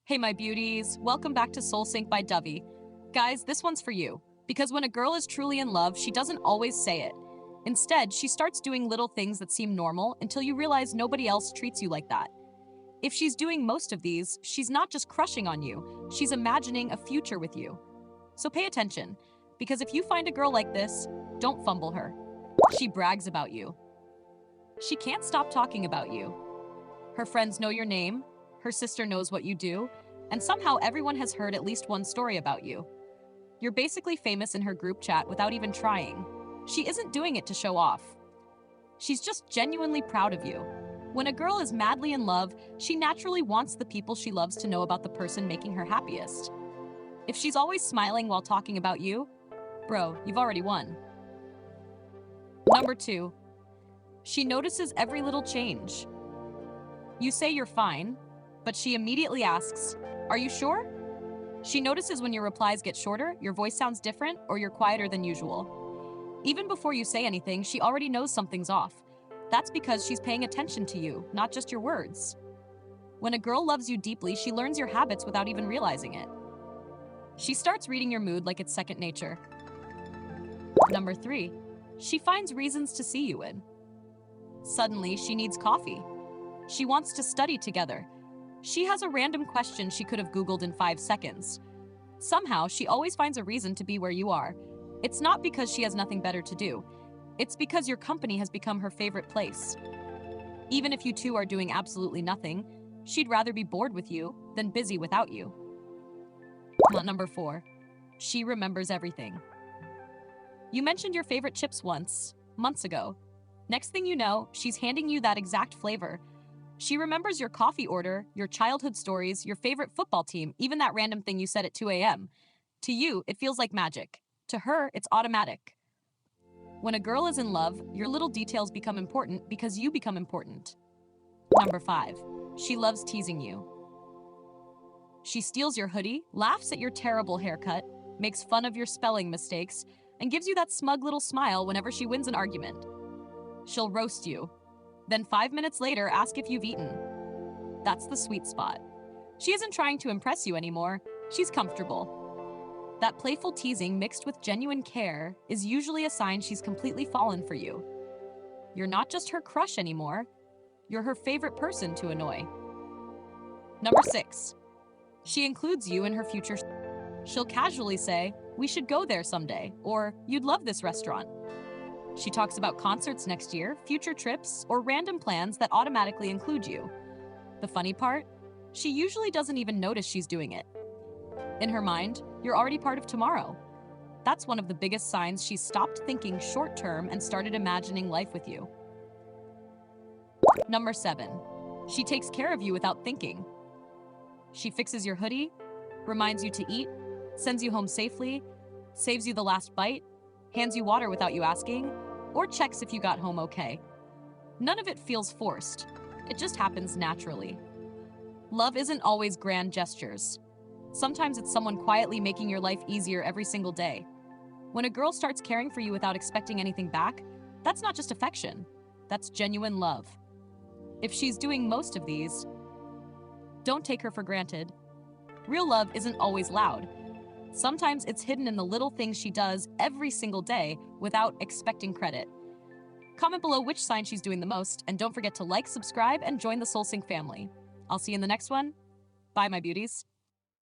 Hey, my beauties. Welcome back to SoulSync by Dovey. Guys, this one's for you. Because when a girl is truly in love, she doesn't always say it. Instead, she starts doing little things that seem normal until you realize nobody else treats you like that. If she's doing most of these, she's not just crushing on you, she's imagining a future with you. So pay attention, because if you find a girl like this, don't fumble her. She brags about you. She can't stop talking about you. Her friends know your name, her sister knows what you do, and somehow everyone has heard at least one story about you. You're basically famous in her group chat without even trying. She isn't doing it to show off. She's just genuinely proud of you. When a girl is madly in love, she naturally wants the people she loves to know about the person making her happiest. If she's always smiling while talking about you, bro, you've already won. Number 2. She notices every little change. You say you're fine, but she immediately asks, "Are you sure?" She notices when your replies get shorter, your voice sounds different, or you're quieter than usual. Even before you say anything, she already knows something's off. That's because she's paying attention to you, not just your words. When a girl loves you deeply, she learns your habits without even realizing it. She starts reading your mood like it's second nature. Number 3. She finds reasons to see you in. Suddenly, she needs coffee. She wants to study together. She has a random question she could have Googled in 5 seconds. Somehow, she always finds a reason to be where you are. It's not because she has nothing better to do. It's because your company has become her favorite place. Even if you two are doing absolutely nothing, she'd rather be bored with you than busy without you. Number 4. She remembers everything. You mentioned your favorite chips once, months ago. Next thing you know, she's handing you that exact flavor. She remembers your coffee order, your childhood stories, your favorite football team, even that random thing you said at 2 a.m. To you, it feels like magic. To her, it's automatic. When a girl is in love, your little details become important because you become important. Number 5. She loves teasing you. She steals your hoodie, laughs at your terrible haircut, makes fun of your spelling mistakes, and gives you that smug little smile whenever she wins an argument. She'll roast you. Then 5 minutes later, ask if you've eaten. That's the sweet spot. She isn't trying to impress you anymore. She's comfortable. That playful teasing mixed with genuine care is usually a sign she's completely fallen for you. You're not just her crush anymore. You're her favorite person to annoy. Number 6. She includes you in her future. She'll casually say, "We should go there someday," or "You'd love this restaurant." She talks about concerts next year, future trips, or random plans that automatically include you. The funny part? She usually doesn't even notice she's doing it. In her mind, you're already part of tomorrow. That's one of the biggest signs she's stopped thinking short-term and started imagining life with you. Number 7. She takes care of you without thinking. She fixes your hoodie, reminds you to eat, sends you home safely, saves you the last bite, hands you water without you asking, or checks if you got home okay. None of it feels forced. It just happens naturally. Love isn't always grand gestures. Sometimes it's someone quietly making your life easier every single day. When a girl starts caring for you without expecting anything back, that's not just affection. That's genuine love. If she's doing most of these, don't take her for granted. Real love isn't always loud. Sometimes it's hidden in the little things she does every single day without expecting credit. Comment below which sign she's doing the most, and don't forget to like, subscribe, and join the SoulSync family. I'll see you in the next one. Bye, my beauties.